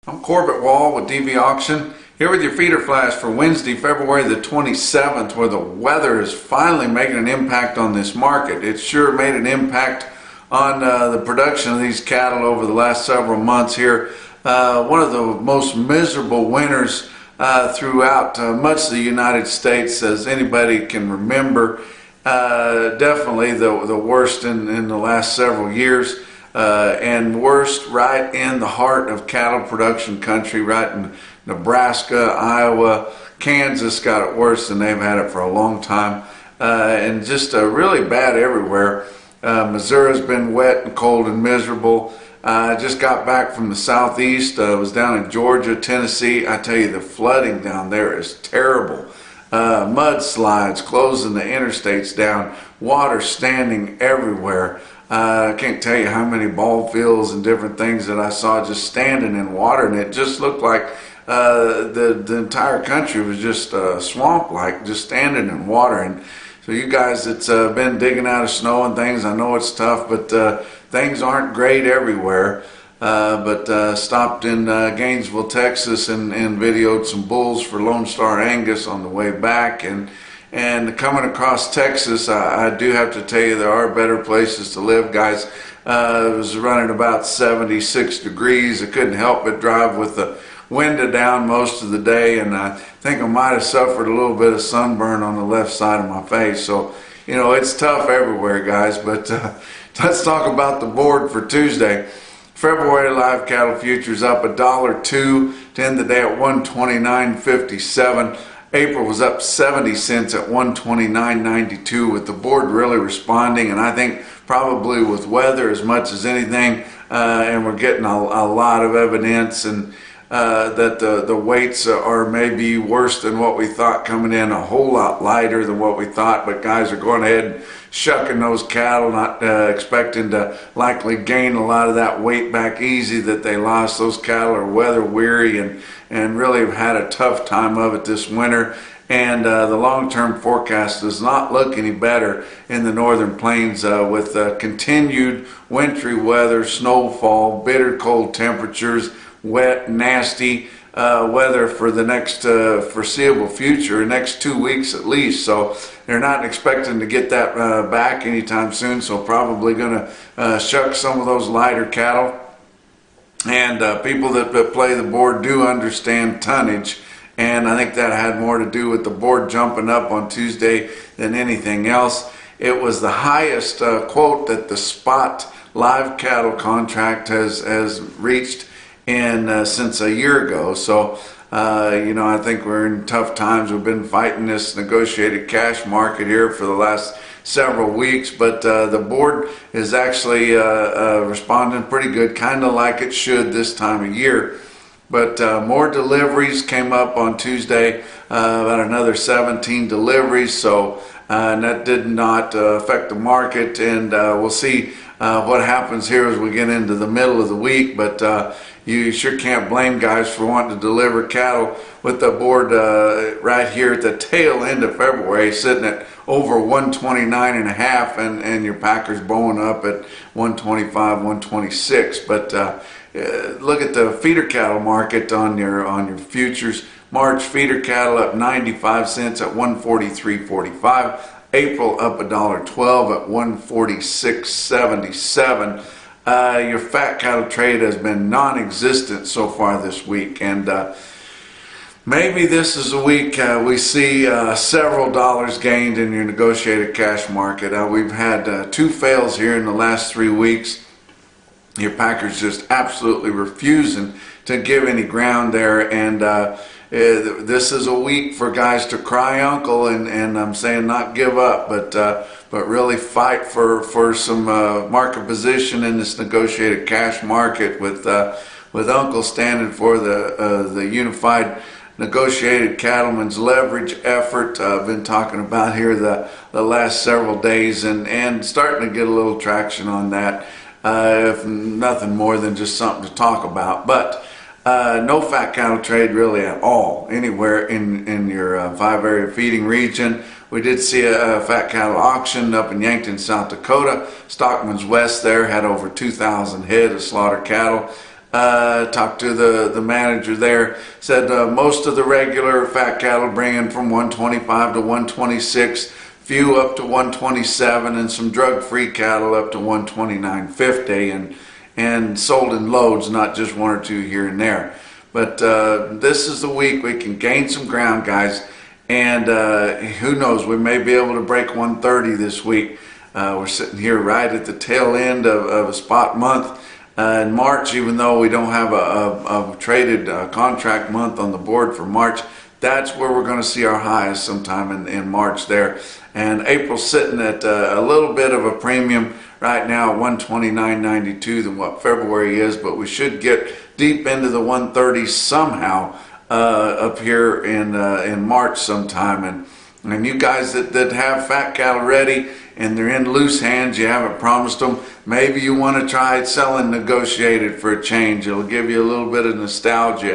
I'm Corbett Wall with DV Auction, here with your feeder flash for Wednesday, February the 27th, where the weather is finally making an impact on this market. It sure made an impact on the production of these cattle over the last several months here. One of the most miserable winters throughout much of the United States as anybody can remember. Definitely the worst in the last several years. And worst right in the heart of cattle production country, right in Nebraska, Iowa, Kansas got it worse than they've had it for a long time, and just really bad everywhere. Missouri's been wet and cold and miserable. I just got back from the southeast. I was down in Georgia, Tennessee. I tell you, the flooding down there is terrible. Mudslides closing the interstates down, water standing everywhere. I can't tell you how many ball fields and different things that I saw just standing in water, and it just looked like the entire country was just swamp-like, just standing in water. And so you guys that's been digging out of snow and things, I know it's tough, but things aren't great everywhere. But stopped in Gainesville, Texas, and videoed some bulls for Lone Star Angus on the way back. And coming across Texas, I do have to tell you there are better places to live, guys. It was running about 76 degrees. I couldn't help but drive with the window down most of the day, and I think I might have suffered a little bit of sunburn on the left side of my face. So, you know, it's tough everywhere, guys. But let's talk about the board for Tuesday. February live cattle futures up $1.02 to end the day at 129.57. April was up 70 cents at 129.92, with the board really responding, and I think probably with weather as much as anything, and we're getting a lot of evidence and that the weights are maybe worse than what we thought coming in, a whole lot lighter than what we thought, but guys are going ahead and shucking those cattle, not expecting to likely gain a lot of that weight back easy that they lost. Those cattle are weather weary and really have had a tough time of it this winter. And the long-term forecast does not look any better in the northern plains with continued wintry weather, snowfall, bitter cold temperatures, wet, nasty weather for the next foreseeable future, next 2 weeks at least. So they're not expecting to get that back anytime soon, so probably going to shuck some of those lighter cattle. And people that play the board do understand tonnage, and I think that had more to do with the board jumping up on Tuesday than anything else. It was the highest quote that the spot live cattle contract has reached in since a year ago. So you know, I think we're in tough times. We've been fighting this negotiated cash market here for the last several weeks, but the board is actually responding pretty good, kind of like it should this time of year. But more deliveries came up on Tuesday, about another 17 deliveries, so and that did not affect the market, and we'll see what happens here as we get into the middle of the week. But you sure can't blame guys for wanting to deliver cattle with the board right here at the tail end of February, sitting at over 129.5, and your Packers bowing up at 125, 126. But look at the feeder cattle market on your futures. March feeder cattle up 95 cents at 143.45. April up $1.12 at 146.77. Your fat cattle trade has been non-existent so far this week, and maybe this is a week we see several dollars gained in your negotiated cash market. We've had 2 fails here in the last 3 weeks. Your Packers just absolutely refusing to give any ground there, and this is a week for guys to cry uncle, and I'm saying not give up, but really fight for some market position in this negotiated cash market with Uncle standing for the unified negotiated cattlemen's leverage effort. I've been talking about here the last several days, and starting to get a little traction on that, if nothing more than just something to talk about. But no fat cattle trade really at all anywhere in your 5-area feeding region. We did see a fat cattle auction up in Yankton, South Dakota. Stockman's West there had over 2,000 head of slaughter cattle. Talked to the manager there, said most of the regular fat cattle bring in from 125 to 126, few up to 127, and some drug-free cattle up to 129.50, and sold in loads, not just one or two here and there. But this is the week we can gain some ground, guys, and who knows, we may be able to break 130 this week. We're sitting here right at the tail end of a spot month. In March, even though we don't have a traded contract month on the board for March, that's where we're going to see our highs sometime in March there. And April's sitting at a little bit of a premium right now at 129.92 than what February is, but we should get deep into the 130s somehow up here in March sometime. And you guys that have fat cattle ready and they're in loose hands, you haven't promised them, maybe you want to try selling negotiated for a change. It'll give you a little bit of nostalgia,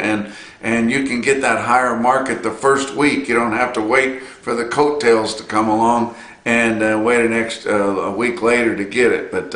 and you can get that higher market the first week. You don't have to wait for the coattails to come along and wait a week later to get it. But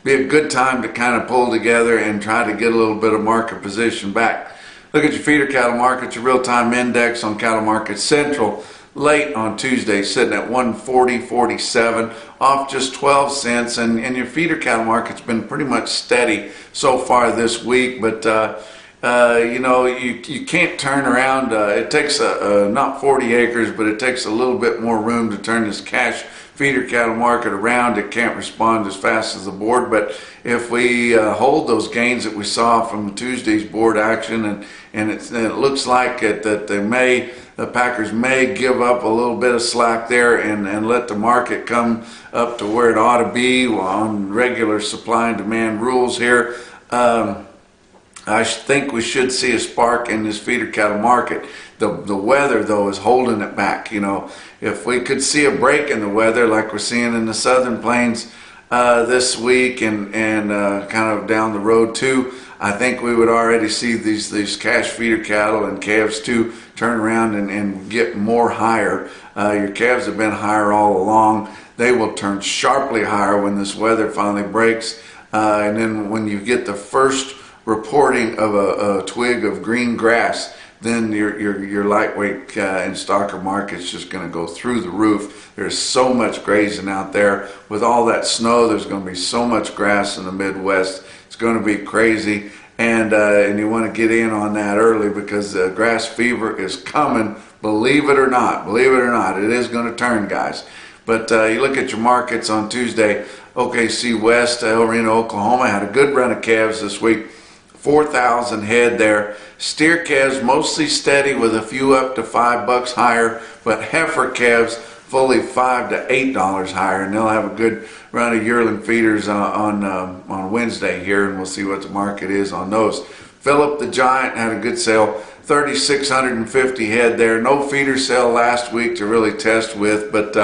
be a good time to kind of pull together and try to get a little bit of market position back. Look at your feeder cattle markets, your real-time index on Cattle Market Central. Late on Tuesday, sitting at 140.47, off just 12 cents, and your feeder cattle market's been pretty much steady so far this week. But you know, you can't turn around. It takes not 40 acres, but it takes a little bit more room to turn this cash feeder cattle market around. It can't respond as fast as the board, but if we hold those gains that we saw from Tuesday's board action, and it looks like that the Packers may give up a little bit of slack there and let the market come up to where it ought to be on regular supply and demand rules here. I think we should see a spark in this feeder cattle market. The weather, though, is holding it back. You know, if we could see a break in the weather like we're seeing in the southern plains this week and kind of down the road too, I think we would already see these cash feeder cattle and calves too turn around and get more higher. Your calves have been higher all along. They will turn sharply higher when this weather finally breaks. And then when you get the first reporting of a twig of green grass, then your lightweight and stocker market's just going to go through the roof. There's so much grazing out there. With all that snow, there's going to be so much grass in the Midwest. It's going to be crazy, and you want to get in on that early because grass fever is coming. Believe it or not, it is going to turn, guys. But you look at your markets on Tuesday. OKC West, El Reno, Oklahoma had a good run of calves this week. 4,000 head there. Steer calves mostly steady with a few up to $5 higher, but heifer calves fully $5 to $8 higher, and they'll have a good run of yearling feeders on Wednesday here, and we'll see what the market is on those. Philip the Giant had a good sale, 3,650 head there. No feeder sale last week to really test with, but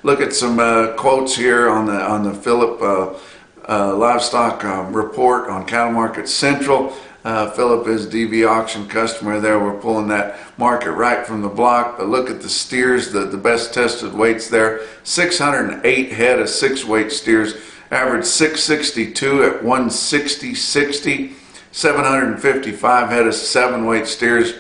look at some quotes here on the Philip livestock report on Cattle Market Central. Philip is DV auction customer there. We're pulling that market right from the block. But look at the steers, the best tested weights there. 608 head of 6-weight steers, average 662 at 160.60. 755 head of 7-weight steers,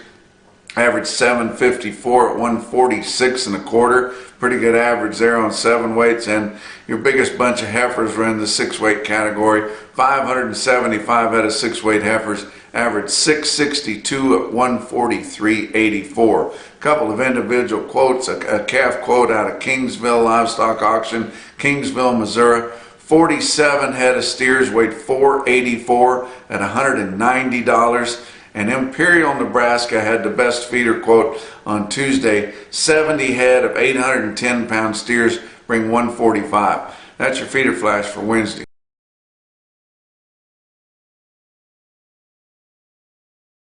average 754 at 146 1/4. Pretty good average there on 7 weights. And your biggest bunch of heifers were in the 6-weight category. 575 head of 6-weight heifers, average 662 at 143.84. Couple of individual quotes. A calf quote out of Kingsville Livestock Auction, Kingsville, Missouri. 47 head of steers weighed 484 at $190. And Imperial, Nebraska had the best feeder quote on Tuesday. 70 head of 810-pound steers bring 145. That's your feeder flash for Wednesday.